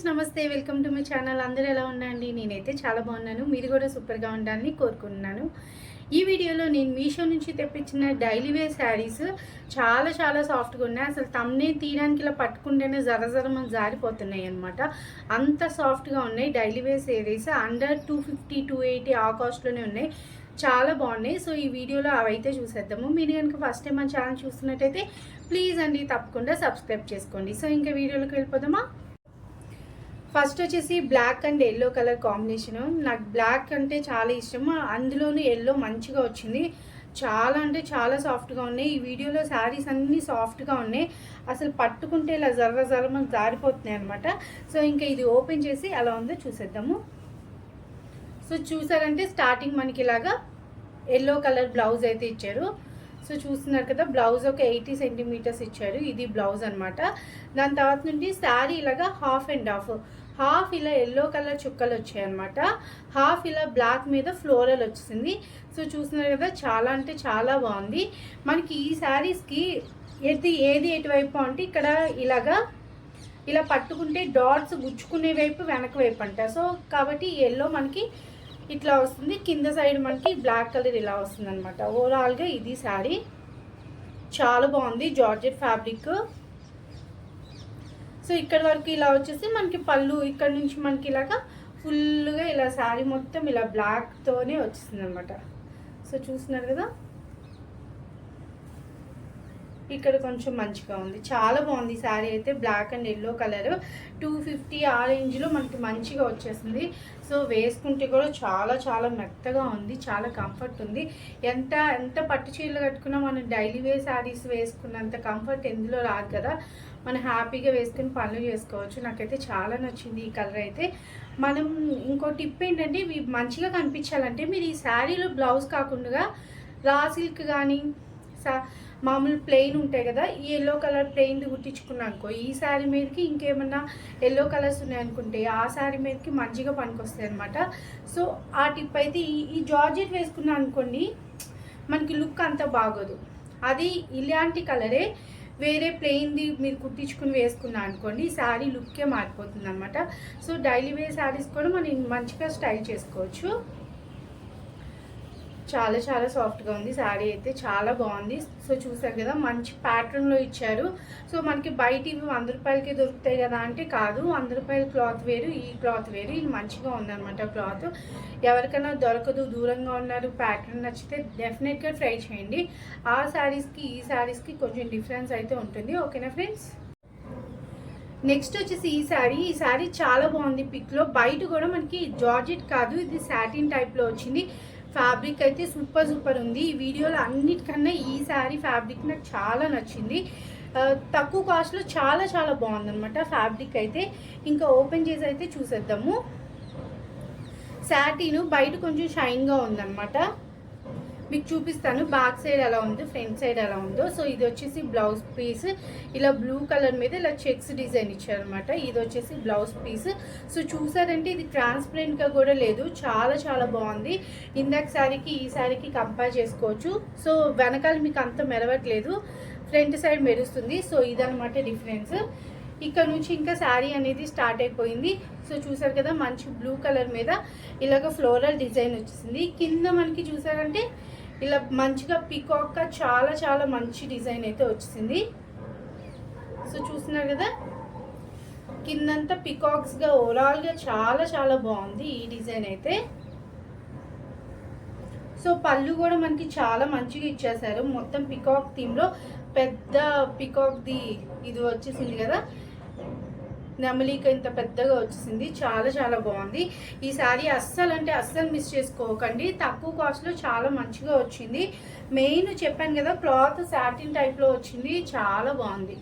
Friends, నమస్తే. Welcome to my channel. అందరూ ఎలా ఉన్నారండి? నేనైతే చాలా బాగున్నాను. మీరు కూడా సూపర్గా ఉండాలని కోరుకుంటున్నాను. ఈ వీడియోలో నేను మీషో నుంచి తెప్పించిన డైలీ వేర్ శారీస్ చాలా చాలా సాఫ్ట్గా ఉన్నాయి. అసలు తమ్నేల్ తీయడానికి ఇలా పట్టుకుంటేనే జరమని జారిపోతున్నాయి అనమాట. అంత సాఫ్ట్గా ఉన్నాయి డైలీ వేర్ శారీస్. అండర్ 250 280 ఆ కాస్ట్లోనే ఉన్నాయి. చాలా బాగున్నాయి. సో ఈ వీడియోలో అవైతే చూసేద్దాము. మీరు కనుక ఫస్ట్ టైం మన ఛానల్ చూస్తున్నట్టయితే ప్లీజ్ అండి తప్పకుండా సబ్స్క్రైబ్ చేసుకోండి. సో ఇంకా వీడియోలోకి వెళ్ళిపోదామా? ఫస్ట్ వచ్చేసి black and yellow colour combination. నాకు బ్లాక్ అంటే చాలా ఇష్టము, అందులోనూ ఎల్లో మంచిగా వచ్చింది. చాలా అంటే చాలా సాఫ్ట్గా ఉన్నాయి. ఈ వీడియోలో శారీస్ అన్నీ సాఫ్ట్గా ఉన్నాయి. అసలు పట్టుకుంటే ఇలా జరమని జారిపోతున్నాయి అనమాట. సో ఇంకా ఇది ఓపెన్ చేసి ఎలా ఉందో చూసేద్దాము. సో చూసారంటే స్టార్టింగ్ మనకి ఇలాగా ఎల్లో కలర్ బ్లౌజ్ అయితే ఇచ్చారు. సో చూస్తున్నారు కదా, బ్లౌజ్ ఒక 80 సెంటీమీటర్స్ ఇచ్చారు. ఇది బ్లౌజ్ అనమాట. దాని తర్వాత నుండి శారీ ఇలాగా హాఫ్ అండ్ హాఫ్ ఇలా ఎల్లో కలర్ చుక్కలు వచ్చాయి అనమాట. హాఫ్ ఇలా బ్లాక్ మీద ఫ్లోరల్ వచ్చింది. సో చూస్తున్నారు కదా, చాలా అంటే చాలా బాగుంది. మనకి ఈ శారీస్కి ఏది ఎటువైపు అంటే ఇక్కడ ఇలాగా ఇలా పట్టుకుంటే డాట్స్ గుచ్చుకునే వైపు వెనక వైపు అంట. సో కాబట్టి ఎల్లో మనకి ఇట్లా వస్తుంది, కింద సైడ్ మనకి బ్లాక్ కలర్ ఇలా వస్తుంది అనమాట. ఓవరాల్గా ఇది శారీ చాలా బాగుంది. Georgette fabric. సో ఇక్కడ వరకు ఇలా వచ్చేసి మనకి పళ్ళు, ఇక్కడ నుంచి మనకి ఇలాగా ఫుల్గా ఇలా శారీ మొత్తం ఇలా బ్లాక్తోనే వచ్చేసింది అనమాట. సో చూస్తున్నారు కదా, ఇక్కడ కొంచెం మంచిగా ఉంది. చాలా బాగుంది శారీ అయితే. బ్లాక్ అండ్ ఎల్లో కలర్ 250 ఆ రేంజ్లో మనకి మంచిగా వచ్చేసింది. సో వేసుకుంటే కూడా చాలా చాలా మెత్తగా ఉంది, చాలా కంఫర్ట్ ఉంది. ఎంత పట్టు చీరలు కట్టుకున్నా మనం డైలీ వేర్ శారీస్ వేసుకున్నంత కంఫర్ట్ ఎందులో రాదు కదా. మనం హ్యాపీగా వేసుకుని పనులు చేసుకోవచ్చు. నాకైతే చాలా నచ్చింది ఈ కలర్ అయితే. మనం ఇంకో టిప్ ఏంటంటే, ఇవి మంచిగా కనిపించాలంటే మీరు ఈ శారీలో బ్లౌజ్ కాకుండా రా సిల్క్ కానీ మామూలు ప్లెయిన్ ఉంటాయి కదా, ఈ ఎల్లో కలర్ ప్లెయిన్ది కుట్టించుకున్నా అనుకో, ఈ శారీ మీదకి ఇంకేమన్నా ఎల్లో కలర్స్ ఉన్నాయనుకుంటే ఆ శారీ మీదకి మంచిగా పనికొస్తాయి అనమాట. సో ఆ టిప్ అయితే ఈ జార్జెట్ వేసుకున్నా అనుకోండి, మనకి లుక్ అంత బాగోదు. అది ఇలాంటి కలరే వేరే ప్లెయిన్ది మీరు కుట్టించుకుని వేసుకున్నా అనుకోండి, శారీ లుక్కే మారిపోతుంది అనమాట. సో డైలీ వేర్ శారీస్ కూడా మనం మంచిగా స్టైల్ చేసుకోవచ్చు. చాలా చాలా సాఫ్ట్గా ఉంది శారీ అయితే, చాలా బాగుంది. సో చూసారు కదా, మంచి ప్యాటర్న్లో ఇచ్చారు. సో మనకి బయట ఇవి 100 రూపాయలకి దొరుకుతాయి కదా అంటే కాదు, 100 రూపాయల క్లాత్ వేరు, ఈ క్లాత్ వేరు. ఇది మంచిగా ఉందన్నమాట క్లాత్. ఎవరికైనా దొరకదు, దూరంగా ఉన్నారు, ప్యాటర్న్ నచ్చితే డెఫినెట్గా ట్రై చేయండి. ఆ శారీస్కి ఈ శారీస్కి కొంచెం డిఫరెన్స్ అయితే ఉంటుంది. ఓకేనా ఫ్రెండ్స్? నెక్స్ట్ వచ్చేసి ఈ శారీ చాలా బాగుంది. పిక్లో బయట కూడా మనకి జార్జెట్ కాదు, ఇది సాటిన్ టైప్లో వచ్చింది. ఫ్యాబ్రిక్ అయితే సూపర్ ఉంది. ఈ వీడియోలో అన్నిటికన్నా ఈ శారీ ఫ్యాబ్రిక్ నాకు చాలా నచ్చింది. తక్కువ కాస్ట్లో చాలా చాలా బాగుందన్నమాట ఫ్యాబ్రిక్ అయితే. ఇంకా ఓపెన్ చేసి అయితే చూసేద్దాము. శాటిన్ బయట కొంచెం షైన్గా ఉందన్నమాట. మీకు చూపిస్తాను బ్యాక్ సైడ్ ఎలా ఉందో, ఫ్రంట్ సైడ్ ఎలా ఉందో. సో ఇది వచ్చేసి బ్లౌజ్ పీస్. ఇలా బ్లూ కలర్ మీద ఇలా చెక్స్ డిజైన్ ఇచ్చారనమాట. ఇది వచ్చేసి బ్లౌజ్ పీస్. సో చూసారంటే ఇది ట్రాన్స్పరెంట్గా కూడా లేదు, చాలా చాలా బాగుంది. ఇందాక శారీకి ఈ శారీకి కంపేర్ చేసుకోవచ్చు. సో వెనకాల మీకు అంత మెరవట్లేదు, ఫ్రంట్ సైడ్ మెరుస్తుంది. సో ఇదనమాట డిఫరెన్స్. ఇక్కడ నుంచి ఇంకా శారీ అనేది స్టార్ట్ అయిపోయింది. సో చూసారు కదా, మంచి బ్లూ కలర్ మీద ఇలాగ ఫ్లోరల్ డిజైన్ వచ్చేసింది. కింద మనకి చూసారంటే ఇలా మంచిగా పీకాక్గా చాలా చాలా మంచి డిజైన్ అయితే వచ్చింది. సో చూస్తున్నారు కదా, కిందంతా పీకాక్స్గా ఓవరాల్గా చాలా చాలా బాగుంది ఈ డిజైన్ అయితే. సో పళ్ళు కూడా మనకి చాలా మంచిగా ఇచ్చేసారు. మొత్తం పీకాక్ థీమ్లో పెద్ద పీకాక్ది ఇది వచ్చేసింది కదా, నెమలిక ఇంత పెద్దగా వచ్చేసింది. చాలా చాలా బాగుంది ఈ శారీ. అస్సలు మిస్ చేసుకోకండి. తక్కువ కాస్ట్లో చాలా మంచిగా వచ్చింది. మెయిన్ చెప్పాను కదా, క్లాత్ సాటిన్ టైప్లో వచ్చింది, చాలా బాగుంది.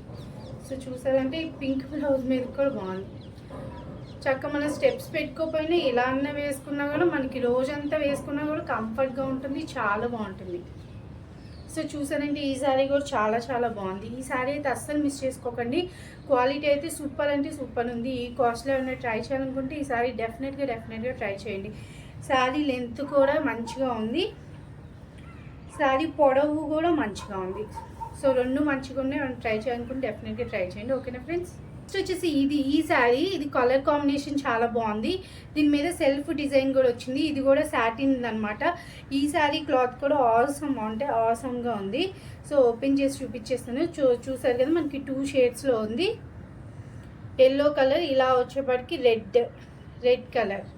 సో చూసారంటే ఈ పింక్ బ్లౌజ్ మీద కూడా బాగుంది. చక్కగా మన స్టెప్స్ పెట్టుకోకపోయినా ఇలా అన్న వేసుకున్నా కూడా, మనకి రోజంతా వేసుకున్నా కూడా కంఫర్ట్గా ఉంటుంది, చాలా బాగుంటుంది. సో చూసారంటే ఈ శారీ కూడా చాలా చాలా బాగుంది. ఈ శారీ అయితే అస్సలు మిస్ చేసుకోకండి. క్వాలిటీ అయితే సూపర్ అంటే సూపర్ ఉంది. ఈ కాస్ట్లో ఏమైనా ట్రై చేయాలనుకుంటే ఈ శారీ డెఫినెట్గా ట్రై చేయండి. శారీ లెంత్ కూడా మంచిగా ఉంది, శారీ పొడవు కూడా మంచిగా ఉంది. సో రెండు మంచిగా ఉన్నాయి. ట్రై చేయాలనుకుంటే డెఫినెట్గా ట్రై చేయండి. ఓకేనా ఫ్రెండ్స్? నెక్స్ట్ వచ్చేసి ఈ శారీ, ఇది కలర్ కాంబినేషన్ చాలా బాగుంది. దీని మీద సెల్ఫ్ డిజైన్ కూడా వచ్చింది. ఇది కూడా సాటిన్ అనమాట. ఈ శారీ క్లాత్ కూడా ఆసమ్గా ఉంది. సో ఓపెన్ చేసి చూపించేస్తాను. చూసారు కదా, మనకి 2 షేడ్స్లో ఉంది. ఎల్లో కలర్, ఇలా వచ్చేప్పటికి red colour,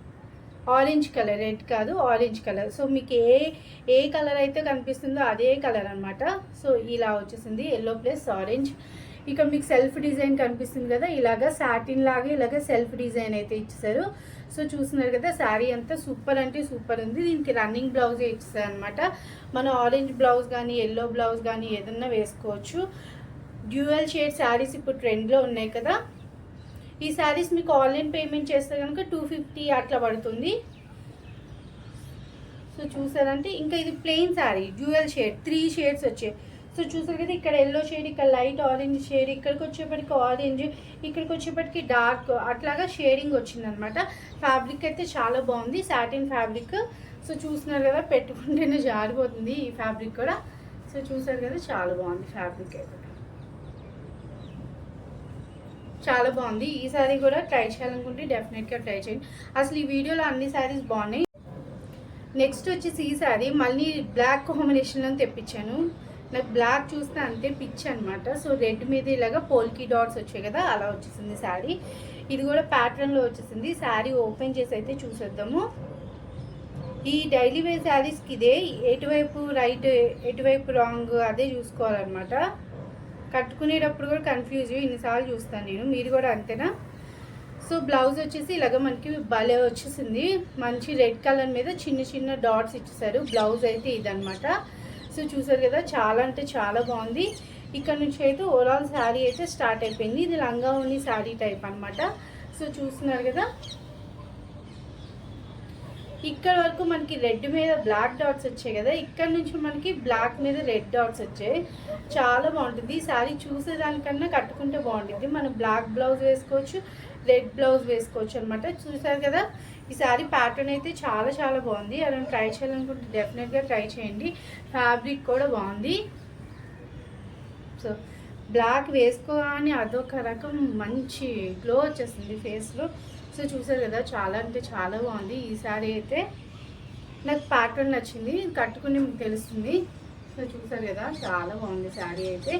orange colour, red కాదు ఆరెంజ్ కలర్. సో మీకు ఏ కలర్ అయితే కనిపిస్తుందో అదే కలర్ అనమాట. సో ఇలా వచ్చేసింది ఎల్లో ప్లస్ ఆరెంజ్. ఇక్కడ మీకు సెల్ఫ్ డిజైన్ కనిపిస్తుంది కదా, ఇలాగా సాటిన్ లాగా ఇలాగ సెల్ఫ్ డిజైన్ అయితే ఇచ్చేసారు. సో చూస్తున్నారు కదా, శారీ అంతా సూపర్ అంటే సూపర్ ఉంది. దీనికి రన్నింగ్ బ్లౌజే ఇచ్చేసారు అనమాట. మనం ఆరెంజ్ బ్లౌజ్ కానీ ఎల్లో బ్లౌజ్ కానీ ఏదన్నా వేసుకోవచ్చు. డ్యూయల్ షేడ్ శారీస్ ఇప్పుడు ట్రెండ్లో ఉన్నాయి కదా. ఈ శారీస్ మీకు ఆన్లైన్ పేమెంట్ చేస్తే కనుక 250 అట్లా పడుతుంది. సో చూసారంటే ఇంకా ఇది plain sari, dual shade 3 shades వచ్చాయి. సో చూసారు కదా, ఇక్కడ ఎల్లో షేడ్, ఇక్కడ లైట్ ఆరెంజ్ షేడ్, ఇక్కడికి వచ్చేప్పటికి ఆరెంజ్, ఇక్కడికి వచ్చేప్పటికి డార్క్, అట్లాగా షేడింగ్ వచ్చిందనమాట. ఫ్యాబ్రిక్ అయితే చాలా బాగుంది, సాటిన్ ఫ్యాబ్రిక్. సో చూస్తున్నారు కదా, పెట్టుకుంటేనే జారిపోతుంది ఈ ఫ్యాబ్రిక్ కూడా. సో చూసారు కదా, చాలా బాగుంది ఫ్యాబ్రిక్ అయితే, చాలా బాగుంది. ఈ శారీ కూడా ట్రై చేయాలనుకుంటే డెఫినెట్గా ట్రై చేయండి. అసలు ఈ వీడియోలో అన్ని శారీస్ బాగున్నాయి. నెక్స్ట్ వచ్చేసి ఈ శారీ మళ్ళీ బ్లాక్ కాంబినేషన్లో తెప్పించాను. నాకు బ్లాక్ చూస్తే అంతే పిచ్ అనమాట. సో రెడ్ మీద ఇలాగా పోల్కి డాట్స్ వచ్చాయి కదా, అలా వచ్చేసింది శారీ. ఇది కూడా ప్యాటర్న్లో వచ్చేసింది. శారీ ఓపెన్ చేసి అయితే చూసేద్దాము. ఈ డైలీ వేర్ శారీస్కి ఇదే, ఎటువైపు రైట్ ఎటువైపు రాంగ్ అదే చూసుకోవాలన్నమాట. కట్టుకునేటప్పుడు కూడా కన్ఫ్యూజ్, ఇన్నిసార్లు చూస్తాను నేను, మీరు కూడా అంతేనా? సో బ్లౌజ్ వచ్చేసి ఇలాగ మనకి భలే వచ్చేసింది. మంచి రెడ్ కలర్ మీద చిన్న చిన్న డాట్స్ ఇచ్చేసారు. బ్లౌజ్ అయితే ఇదనమాట. సో చూసారు కదా, చాలా అంటే చాలా బాగుంది. ఇక్కడ నుంచి అయితే ఓవరాల్ శారీ అయితే స్టార్ట్ అయిపోయింది. ఇది లంగా ఓణి శారీ టైప్ అనమాట. సో చూస్తున్నారు కదా, ఇక్కడ వరకు మనకి రెడ్ మీద బ్లాక్ డాట్స్ వచ్చాయి కదా, ఇక్కడ నుంచి మనకి బ్లాక్ మీద రెడ్ డాట్స్ వచ్చాయి. చాలా బాగుంటుంది ఈ శారీ. చూసేదానికన్నా కట్టుకుంటే బాగుంటుంది. మనం బ్లాక్ బ్లౌజ్ వేసుకోవచ్చు, రెడ్ బ్లౌజ్ వేసుకోవచ్చు అనమాట. చూసారు కదా, ఈ శారీ ప్యాటర్న్ అయితే చాలా చాలా బాగుంది. అలా ట్రై చేయాలనుకుంటే డెఫినెట్గా ట్రై చేయండి. ఫ్యాబ్రిక్ కూడా బాగుంది. సో బ్లాక్ వేసుకోగానే అదొక రకం మంచి గ్లో వచ్చేస్తుంది ఫేస్లో. సో చూసారు కదా, చాలా అంటే చాలా బాగుంది ఈ శారీ అయితే. నాకు ప్యాటర్న్ నచ్చింది, కట్టుకుని మీకు తెలుస్తుంది. సో చూసారు కదా, చాలా బాగుంది శారీ అయితే.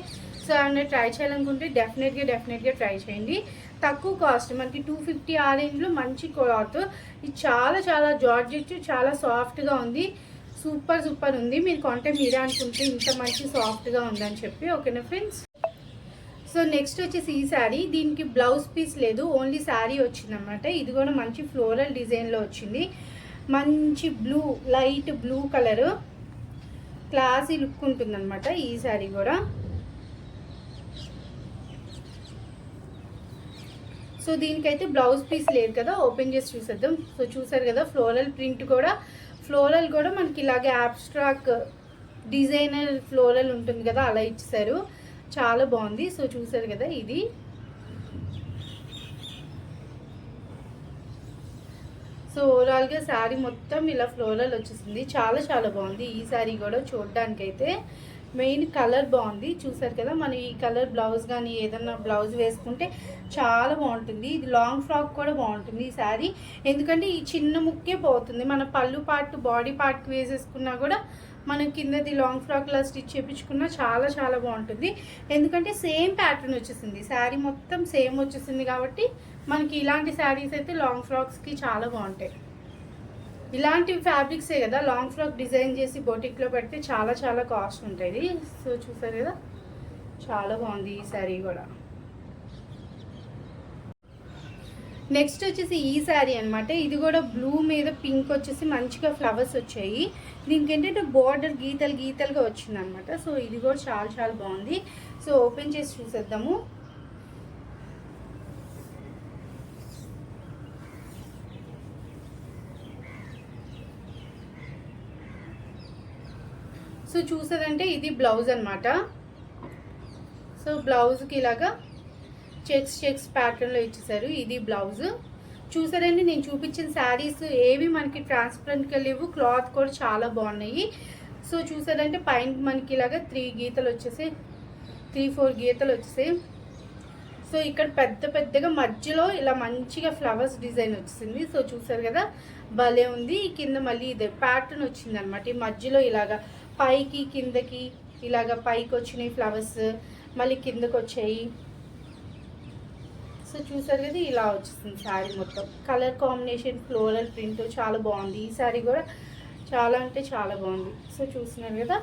సో అన్నీ ట్రై చేయాలనుకుంటే డెఫినెట్గా ట్రై చేయండి. తక్కువ కాస్ట్, మనకి 250 ఆ రేంజ్లో మంచి క్లాత్. ఇది చాలా చాలా జార్జెట్, చాలా సాఫ్ట్గా ఉంది. సూపర్ ఉంది. మీరు కొంటే మీరే అనుకుంటే ఇంత మంచి సాఫ్ట్గా ఉందని చెప్పి. ఓకేనా ఫ్రెండ్స్? సో నెక్స్ట్ వచ్చేసి ఈ శారీ, దీనికి బ్లౌజ్ పీస్ లేదు, ఓన్లీ శారీ వచ్చిందన్నమాట. ఇది కూడా మంచి ఫ్లోరల్ డిజైన్లో వచ్చింది. మంచి blue, light blue colour, classy look ఉంటుందన్నమాట ఈ శారీ కూడా. సో దీనికైతే బ్లౌజ్ పీస్ లేదు కదా, ఓపెన్ చేసి చూసేద్దాం. సో చూసారు కదా, ఫ్లోరల్ కూడా మనకి ఇలాగే అబ్స్ట్రాక్ట్ డిజైనర్ ఫ్లోరల్ ఉంటుంది కదా, అలా ఇచ్చారు. చాలా బాగుంది. సో చూసారు కదా, ఇది సో ఓవరాల్గా శారీ మొత్తం ఇలా ఫ్లోరల్ వచ్చేసింది. చాలా చాలా బాగుంది ఈ శారీ కూడా. చూడడానికైతే మెయిన్ కలర్ బాగుంది. చూసారు కదా, మనం ఈ కలర్ బ్లౌజ్ కానీ ఏదన్నా బ్లౌజ్ వేసుకుంటే చాలా బాగుంటుంది. ఇది లాంగ్ ఫ్రాక్ కూడా బాగుంటుంది ఈ శారీ. ఎందుకంటే ఈ చిన్న ముక్కే పోతుంది. మన పళ్ళు పార్ట్, బాడీ పార్ట్కి వేసేసుకున్నా కూడా మనం కిందది లాంగ్ ఫ్రాక్లా స్టిచ్ చేయించుకున్నా చాలా చాలా బాగుంటుంది. ఎందుకంటే సేమ్ ప్యాటర్న్ వచ్చేసింది, శారీ మొత్తం సేమ్ వచ్చేసింది. కాబట్టి మనకి ఇలాంటి శారీస్ అయితే లాంగ్ ఫ్రాక్స్కి చాలా బాగుంటాయి. ఇలాంటి ఫ్యాబ్రిక్సే కదా లాంగ్ ఫ్రాక్ డిజైన్ చేసి బొటిక్లో పెడితే చాలా చాలా కాస్ట్ ఉంటుంది. సో చూసారు కదా, చాలా బాగుంది ఈ శారీ కూడా. నెక్స్ట్ వచ్చేసి ఈ శారీ అనమాట. ఇది కూడా బ్లూ మీద పింక్ వచ్చేసి మంచిగా ఫ్లవర్స్ వచ్చాయి. దీనికి ఏంటంటే బోర్డర్ గీతలుగా వచ్చింది అనమాట. సో ఇది కూడా చాలా చాలా బాగుంది. సో ఓపెన్ చేసి చూసేద్దాము. సో చూసారంటే ఇది బ్లౌజ్ అనమాట. సో బ్లౌజ్కి ఇలాగా చెక్స్ ప్యాటర్న్లో ఇచ్చేసారు. ఇది బ్లౌజ్. చూసారండి, నేను చూపించిన శారీస్ ఏవి మనకి ట్రాన్స్పరెంట్గా లేవు, క్లాత్ కూడా చాలా బాగున్నాయి. సో చూసారంటే పైన మనకి ఇలాగా 3-4 గీతలు వచ్చేసాయి. సో ఇక్కడ పెద్ద పెద్దగా మధ్యలో ఇలా మంచిగా ఫ్లవర్స్ డిజైన్ వచ్చింది. సో చూసారు కదా, భలే ఉంది. కింద మళ్ళీ ఇదే ప్యాటర్న్ వచ్చింది అనమాట. ఈ మధ్యలో ఇలాగా పైకి కిందకి ఇలాగా పైకి వచ్చినాయి ఫ్లవర్స్, మళ్ళీ కిందకి వచ్చాయి. సో చూసారు కదా, ఇలా వచ్చింది శారీ మొత్తం. కలర్ కాంబినేషన్ ఫ్లోరల్ ప్రింట్ చాలా బాగుంది. ఈ శారీ కూడా చాలా అంటే చాలా బాగుంది. సో చూస్తున్నారు కదా,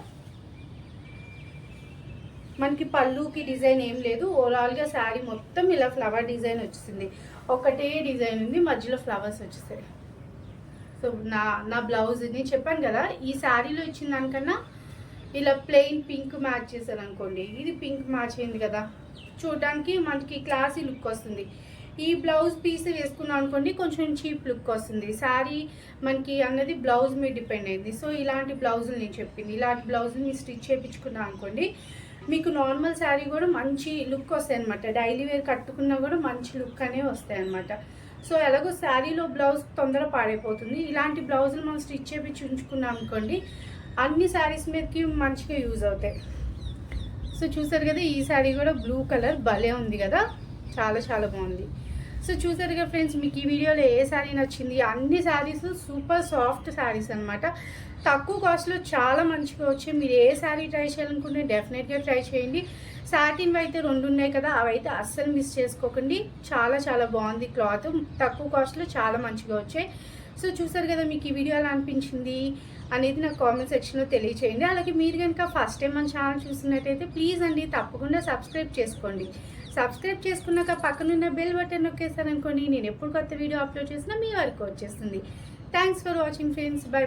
మనకి పళ్ళుకి డిజైన్ ఏం లేదు. ఓవరాల్గా శారీ మొత్తం ఇలా ఫ్లవర్ డిజైన్ వచ్చింది. ఒకటే డిజైన్ ఉంది, మధ్యలో ఫ్లవర్స్ వచ్చేసాయి. సో నా బ్లౌజ్ నేను చెప్పాను కదా, ఈ శారీలో ఇచ్చిన దానికన్నా ఇలా ప్లెయిన్ పింక్ మ్యాచ్ చేశాను అనుకోండి, ఇది పింక్ మ్యాచ్ అయింది కదా, చూడడానికి మనకి క్లాసీ లుక్ వస్తుంది. ఈ బ్లౌజ్ పీస్ వేసుకున్నాం అనుకోండి, కొంచెం చీప్ లుక్ వస్తుంది. శారీ మనకి అన్నది బ్లౌజ్ మీద డిపెండ్ అయింది. సో ఇలాంటి బ్లౌజులు నేను చెప్పింది, ఇలాంటి బ్లౌజులు మీరు స్టిచ్ చేయించుకున్నాం అనుకోండి, మీకు నార్మల్ శారీ కూడా మంచి లుక్ వస్తాయి అనమాట. డైలీ వేర్ కట్టుకున్నా కూడా మంచి లుక్ అనేవి వస్తాయి అనమాట. సో ఎలాగో శారీలో బ్లౌజ్ తొందరగా పాడైపోతుంది. ఇలాంటి బ్లౌజులు మనం స్టిచ్ చేయించి ఉంచుకున్నాం అనుకోండి, అన్ని శారీస్ మీదకి మంచిగా యూజ్ అవుతాయి. సో చూసారు కదా, ఈ శారీ కూడా బ్లూ కలర్ భలే ఉంది కదా, చాలా చాలా బాగుంది. సో చూసారు కదా ఫ్రెండ్స్, మీకు ఈ వీడియోలో ఏ శారీ నచ్చింది? అన్ని శారీస్ సూపర్ సాఫ్ట్ శారీస్ అనమాట. తక్కువ కాస్ట్లో చాలా మంచిగా వచ్చాయి. మీరు ఏ శారీ ట్రై చేయాలనుకుంటే డెఫినెట్గా ట్రై చేయండి. సాటిన్వి అయితే 2 ఉన్నాయి కదా, అవైతే అస్సలు మిస్ చేసుకోకండి. చాలా చాలా బాగుంది క్లాత్, తక్కువ కాస్ట్లో చాలా మంచిగా వచ్చాయి. సో చూసారు కదా, మీకు ఈ వీడియో ఎలా అనిపించింది అనేది నాకు కామెంట్ సెక్షన్లో తెలియచేయండి. అలాగే మీరు కనుక ఫస్ట్ టైం మన ఛానల్ చూసినట్టయితే ప్లీజ్ అండి తప్పకుండా సబ్స్క్రైబ్ చేసుకోండి. సబ్స్క్రైబ్ చేసుకున్నాక పక్కనున్న బెల్ బటన్ నొక్కేసారనుకోండి, నేను ఎప్పుడు కొత్త వీడియో అప్లోడ్ చేసినా మీ వరకు వచ్చేస్తుంది. Thanks for watching friends. By by.